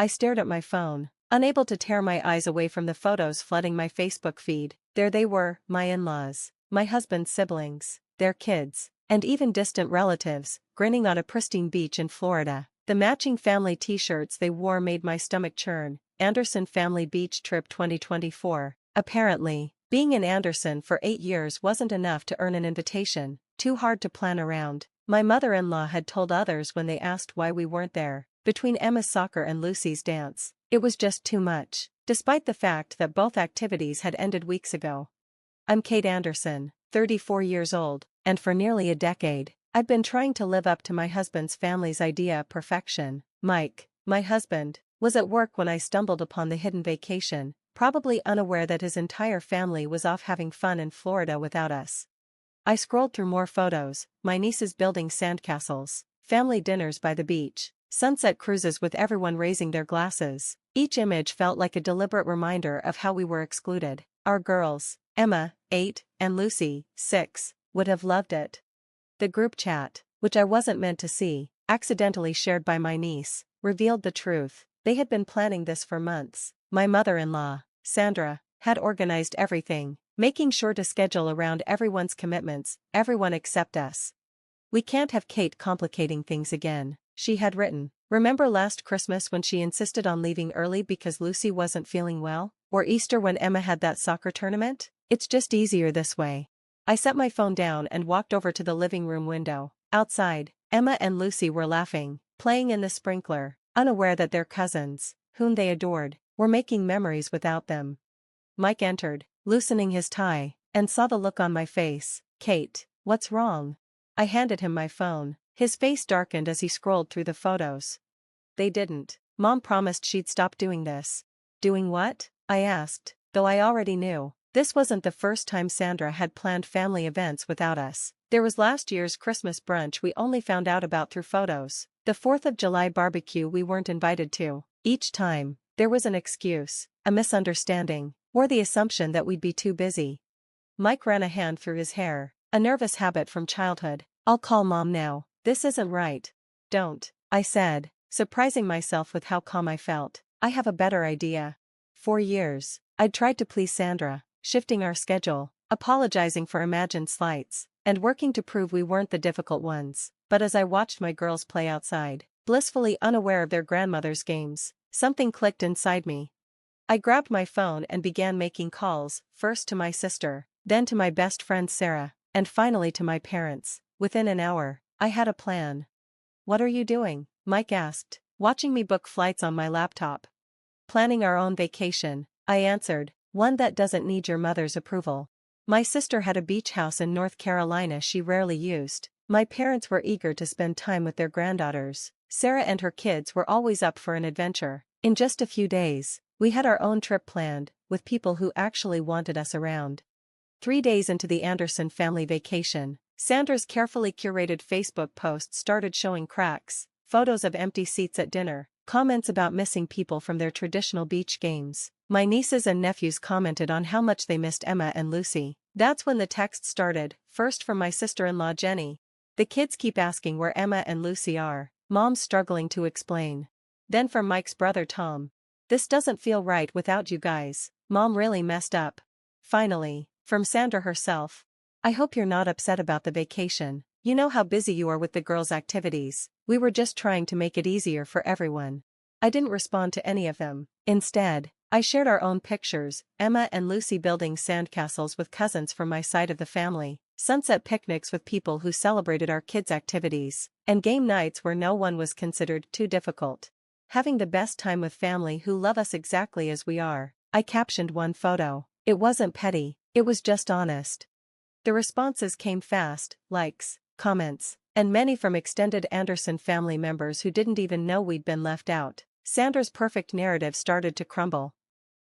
I stared at my phone, unable to tear my eyes away from the photos flooding my Facebook feed. There they were, my in-laws, my husband's siblings, their kids, and even distant relatives, grinning on a pristine beach in Florida. The matching family t-shirts they wore made my stomach churn. Anderson Family Beach Trip 2024. Apparently, being in Anderson for 8 years wasn't enough to earn an invitation, too hard to plan around. My mother-in-law had told others when they asked why we weren't there. Between Emma's soccer and Lucy's dance, it was just too much, despite the fact that both activities had ended weeks ago. I'm Kate Anderson, 34 years old, and for nearly a decade, I'd been trying to live up to my husband's family's idea of perfection. Mike, my husband, was at work when I stumbled upon the hidden vacation, probably unaware that his entire family was off having fun in Florida without us. I scrolled through more photos, my nieces building sandcastles, family dinners by the beach, sunset cruises with everyone raising their glasses. Each image felt like a deliberate reminder of how we were excluded. Our girls, Emma, 8, and Lucy, 6, would have loved it. The group chat, which I wasn't meant to see, accidentally shared by my niece, revealed the truth. They had been planning this for months. My mother-in-law, Sandra, had organized everything, making sure to schedule around everyone's commitments, everyone except us. We can't have Kate complicating things again, she had written. Remember last Christmas when she insisted on leaving early because Lucy wasn't feeling well? Or Easter when Emma had that soccer tournament? It's just easier this way. I set my phone down and walked over to the living room window. Outside, Emma and Lucy were laughing, playing in the sprinkler, unaware that their cousins, whom they adored, were making memories without them. Mike entered, loosening his tie, and saw the look on my face. Kate, what's wrong? I handed him my phone. His face darkened as he scrolled through the photos. They didn't. Mom promised she'd stop doing this. Doing what? I asked, though I already knew. This wasn't the first time Sandra had planned family events without us. There was last year's Christmas brunch we only found out about through photos. The 4th of July barbecue we weren't invited to. Each time, there was an excuse, a misunderstanding, or the assumption that we'd be too busy. Mike ran a hand through his hair, a nervous habit from childhood. I'll call Mom now. This isn't right. Don't, I said, surprising myself with how calm I felt. I have a better idea. For years, I'd tried to please Sandra, shifting our schedule, apologizing for imagined slights, and working to prove we weren't the difficult ones. But as I watched my girls play outside, blissfully unaware of their grandmother's games, something clicked inside me. I grabbed my phone and began making calls, first to my sister, then to my best friend Sarah, and finally to my parents. Within an hour, I had a plan. What are you doing? Mike asked, watching me book flights on my laptop. Planning our own vacation, I answered, one that doesn't need your mother's approval. My sister had a beach house in North Carolina she rarely used. My parents were eager to spend time with their granddaughters. Sarah and her kids were always up for an adventure. In just a few days, we had our own trip planned, with people who actually wanted us around. 3 days into the Anderson family vacation, Sandra's carefully curated Facebook posts started showing cracks, photos of empty seats at dinner, comments about missing people from their traditional beach games. My nieces and nephews commented on how much they missed Emma and Lucy. That's when the text started, first from my sister-in-law Jenny. The kids keep asking where Emma and Lucy are, Mom's struggling to explain. Then from Mike's brother Tom. This doesn't feel right without you guys, Mom really messed up. Finally, from Sandra herself. I hope you're not upset about the vacation. You know how busy you are with the girls' activities. We were just trying to make it easier for everyone. I didn't respond to any of them. Instead, I shared our own pictures, Emma and Lucy building sandcastles with cousins from my side of the family, sunset picnics with people who celebrated our kids' activities, and game nights where no one was considered too difficult. Having the best time with family who love us exactly as we are. I captioned one photo. It wasn't petty, it was just honest. The responses came fast, likes, comments, and many from extended Anderson family members who didn't even know we'd been left out. Sandra's perfect narrative started to crumble.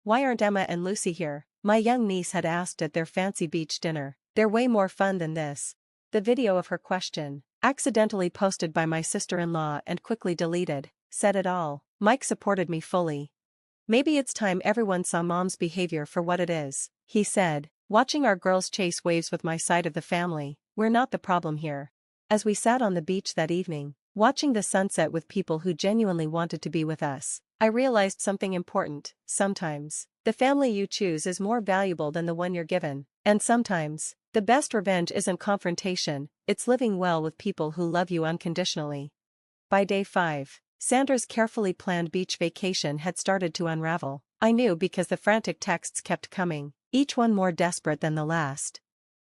Why aren't Emma and Lucy here? My young niece had asked at their fancy beach dinner. They're way more fun than this. The video of her question, accidentally posted by my sister-in-law and quickly deleted, said it all. Mike supported me fully. Maybe it's time everyone saw Mom's behavior for what it is, he said, watching our girls chase waves with my side of the family. We're not the problem here. As we sat on the beach that evening, watching the sunset with people who genuinely wanted to be with us, I realized something important. Sometimes, the family you choose is more valuable than the one you're given. And sometimes, the best revenge isn't confrontation, it's living well with people who love you unconditionally. By day 5, Sandra's carefully planned beach vacation had started to unravel. I knew because the frantic texts kept coming, each one more desperate than the last.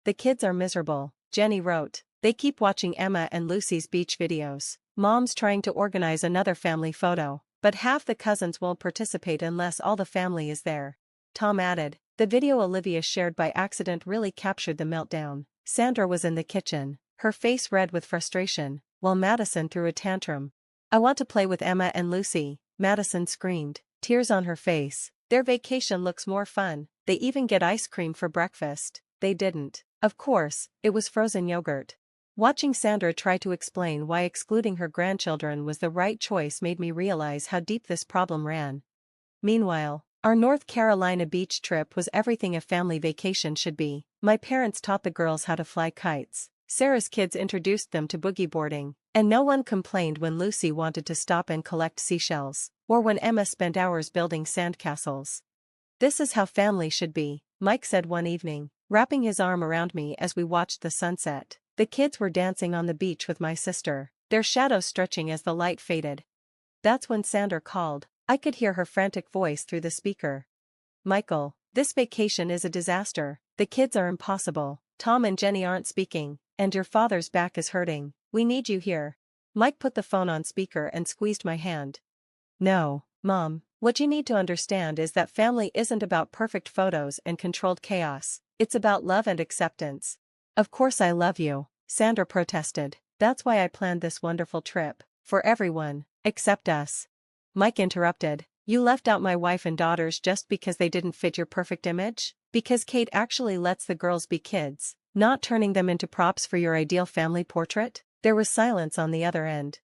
The kids are miserable, Jenny wrote. They keep watching Emma and Lucy's beach videos. Mom's trying to organize another family photo, but half the cousins won't participate unless all the family is there. Tom added, the video Olivia shared by accident really captured the meltdown. Sandra was in the kitchen, her face red with frustration, while Madison threw a tantrum. I want to play with Emma and Lucy, Madison screamed, tears on her face. Their vacation looks more fun, they even get ice cream for breakfast. They didn't. Of course, it was frozen yogurt. Watching Sandra try to explain why excluding her grandchildren was the right choice made me realize how deep this problem ran. Meanwhile, our North Carolina beach trip was everything a family vacation should be. My parents taught the girls how to fly kites. Sarah's kids introduced them to boogie boarding, and no one complained when Lucy wanted to stop and collect seashells, or when Emma spent hours building sandcastles. This is how family should be, Mike said one evening, wrapping his arm around me as we watched the sunset. The kids were dancing on the beach with my sister, their shadows stretching as the light faded. That's when Sandra called. I could hear her frantic voice through the speaker. Michael, this vacation is a disaster. The kids are impossible. Tom and Jenny aren't speaking, and your father's back is hurting. We need you here. Mike put the phone on speaker and squeezed my hand. No, Mom, what you need to understand is that family isn't about perfect photos and controlled chaos. It's about love and acceptance. Of course I love you, Sandra protested. That's why I planned this wonderful trip. For everyone, except us. Mike interrupted. You left out my wife and daughters just because they didn't fit your perfect image? Because Kate actually lets the girls be kids, not turning them into props for your ideal family portrait? There was silence on the other end.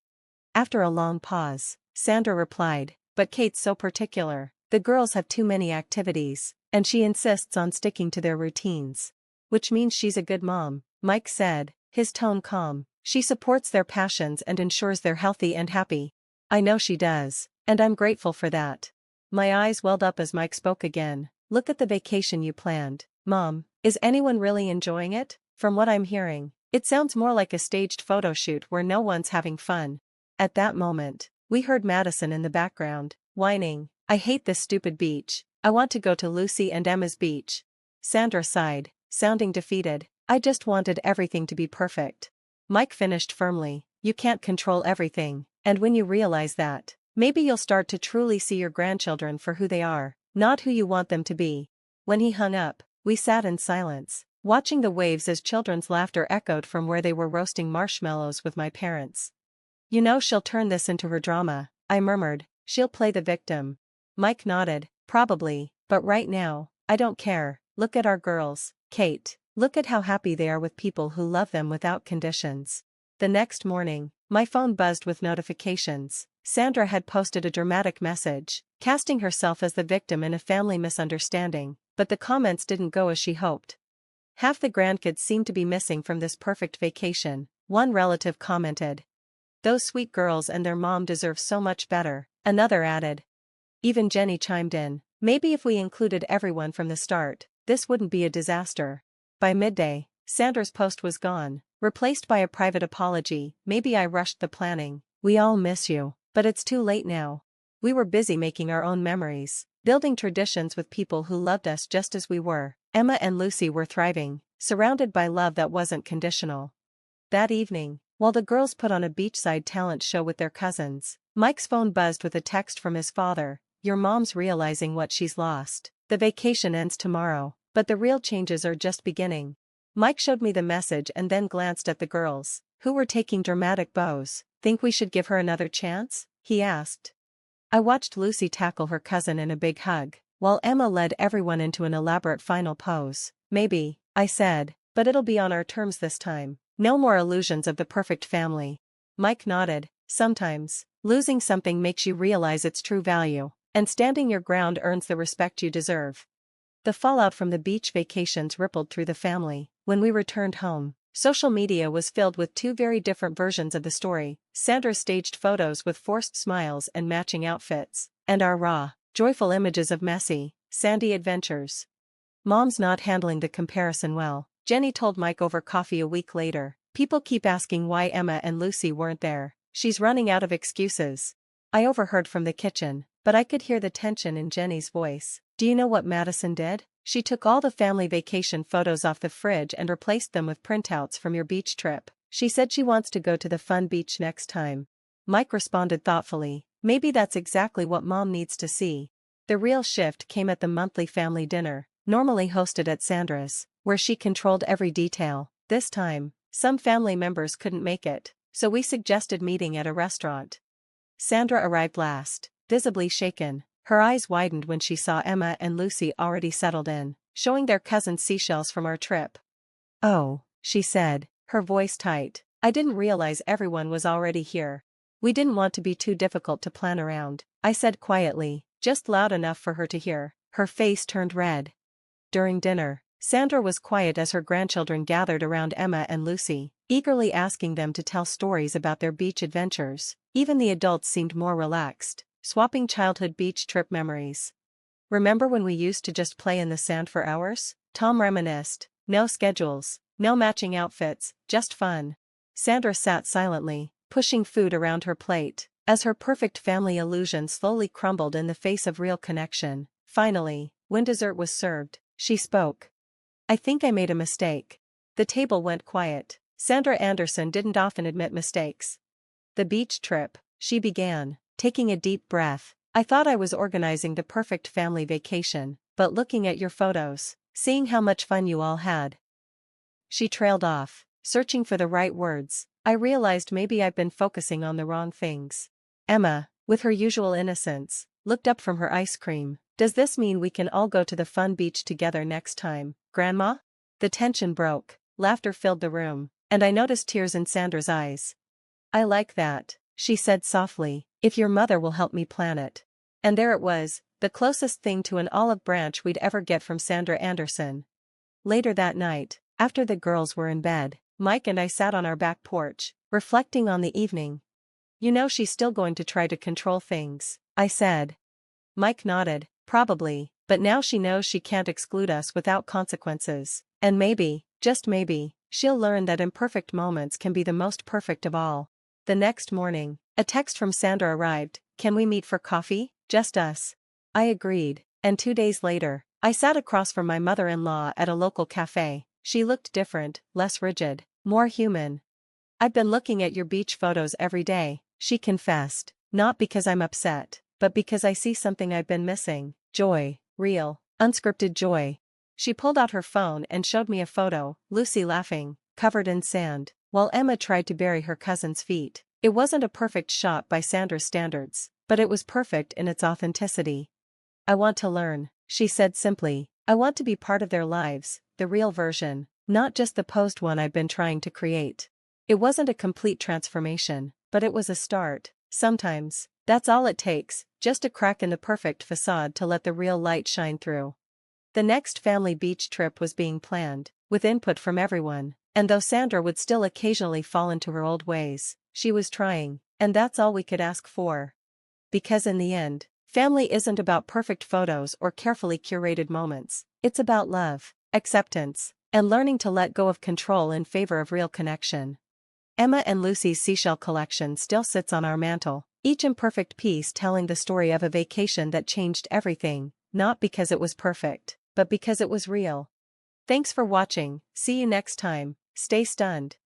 After a long pause, Sandra replied, but Kate's so particular. The girls have too many activities, and she insists on sticking to their routines. Which means she's a good mom, Mike said, his tone calm. She supports their passions and ensures they're healthy and happy. I know she does, and I'm grateful for that. My eyes welled up as Mike spoke again. Look at the vacation you planned. Mom, is anyone really enjoying it? From what I'm hearing, it sounds more like a staged photo shoot where no one's having fun. At that moment, we heard Madison in the background, whining, I hate this stupid beach. I want to go to Lucy and Emma's beach. Sandra sighed, sounding defeated. I just wanted everything to be perfect. Mike finished firmly, you can't control everything, and when you realize that, maybe you'll start to truly see your grandchildren for who they are, not who you want them to be. When he hung up, we sat in silence, watching the waves as children's laughter echoed from where they were roasting marshmallows with my parents. You know she'll turn this into her drama, I murmured. She'll play the victim. Mike nodded, probably, but right now, I don't care. Look at our girls, Kate. Look at how happy they are with people who love them without conditions. The next morning, my phone buzzed with notifications. Sandra had posted a dramatic message, casting herself as the victim in a family misunderstanding, but the comments didn't go as she hoped. Half the grandkids seemed to be missing from this perfect vacation, one relative commented. Those sweet girls and their mom deserve so much better, another added. Even Jenny chimed in, maybe if we included everyone from the start, this wouldn't be a disaster. By midday, Sandra's post was gone, replaced by a private apology. Maybe I rushed the planning. We all miss you, but it's too late now. We were busy making our own memories, building traditions with people who loved us just as we were. Emma and Lucy were thriving, surrounded by love that wasn't conditional. That evening, while the girls put on a beachside talent show with their cousins, Mike's phone buzzed with a text from his father. Your mom's realizing what she's lost. The vacation ends tomorrow, but the real changes are just beginning. Mike showed me the message and then glanced at the girls, who were taking dramatic bows. Think we should give her another chance? He asked. I watched Lucy tackle her cousin in a big hug, while Emma led everyone into an elaborate final pose. Maybe, I said, but it'll be on our terms this time. No more illusions of the perfect family. Mike nodded. Sometimes, losing something makes you realize its true value, and standing your ground earns the respect you deserve. The fallout from the beach vacations rippled through the family. When we returned home, social media was filled with two very different versions of the story. Sandra staged photos with forced smiles and matching outfits, and our raw, joyful images of messy, sandy adventures. Mom's not handling the comparison well, Jenny told Mike over coffee a week later. People keep asking why Emma and Lucy weren't there. She's running out of excuses. I overheard from the kitchen, but I could hear the tension in Jenny's voice. Do you know what Madison did? She took all the family vacation photos off the fridge and replaced them with printouts from your beach trip. She said she wants to go to the fun beach next time. Mike responded thoughtfully, maybe that's exactly what Mom needs to see. The real shift came at the monthly family dinner, normally hosted at Sandra's, where she controlled every detail. This time, some family members couldn't make it, so we suggested meeting at a restaurant. Sandra arrived last, visibly shaken. Her eyes widened when she saw Emma and Lucy already settled in, showing their cousins seashells from our trip. "Oh," she said, her voice tight, "I didn't realize everyone was already here." "We didn't want to be too difficult to plan around," I said quietly, just loud enough for her to hear. Her face turned red. During dinner, Sandra was quiet as her grandchildren gathered around Emma and Lucy, eagerly asking them to tell stories about their beach adventures. Even the adults seemed more relaxed, swapping childhood beach trip memories. "Remember when we used to just play in the sand for hours?" Tom reminisced. "No schedules, no matching outfits, just fun." Sandra sat silently, pushing food around her plate, as her perfect family illusion slowly crumbled in the face of real connection. Finally, when dessert was served, she spoke. "I think I made a mistake." The table went quiet. Sandra Anderson didn't often admit mistakes. "The beach trip," she began, taking a deep breath. "I thought I was organizing the perfect family vacation, but looking at your photos, seeing how much fun you all had." She trailed off, searching for the right words. I realized maybe I'd been focusing on the wrong things. Emma, with her usual innocence, looked up from her ice cream. "Does this mean we can all go to the fun beach together next time, Grandma?" The tension broke, laughter filled the room, and I noticed tears in Sandra's eyes. "I like that," she said softly, "if your mother will help me plan it." And there it was, the closest thing to an olive branch we'd ever get from Sandra Anderson. Later that night, after the girls were in bed, Mike and I sat on our back porch, reflecting on the evening. "You know she's still going to try to control things," I said. Mike nodded, "Probably, but now she knows she can't exclude us without consequences. And maybe, just maybe, she'll learn that imperfect moments can be the most perfect of all." The next morning, a text from Sandra arrived. "Can we meet for coffee? Just us." I agreed, and 2 days later, I sat across from my mother-in-law at a local cafe. She looked different, less rigid, more human. "I've been looking at your beach photos every day," she confessed, "not because I'm upset, but because I see something I've been missing. Joy, real, unscripted joy." She pulled out her phone and showed me a photo, Lucy laughing, covered in sand, while Emma tried to bury her cousin's feet. It wasn't a perfect shot by Sandra's standards, but it was perfect in its authenticity. "I want to learn," she said simply. "I want to be part of their lives, the real version, not just the posed one I've been trying to create." It wasn't a complete transformation, but it was a start. Sometimes, that's all it takes, just a crack in the perfect facade to let the real light shine through. The next family beach trip was being planned, with input from everyone, and though Sandra would still occasionally fall into her old ways, she was trying, and that's all we could ask for. Because in the end, family isn't about perfect photos or carefully curated moments, it's about love, acceptance, and learning to let go of control in favor of real connection. Emma and Lucy's seashell collection still sits on our mantle, each imperfect piece telling the story of a vacation that changed everything, not because it was perfect, but because it was real. Thanks for watching, see you next time, stay stunned.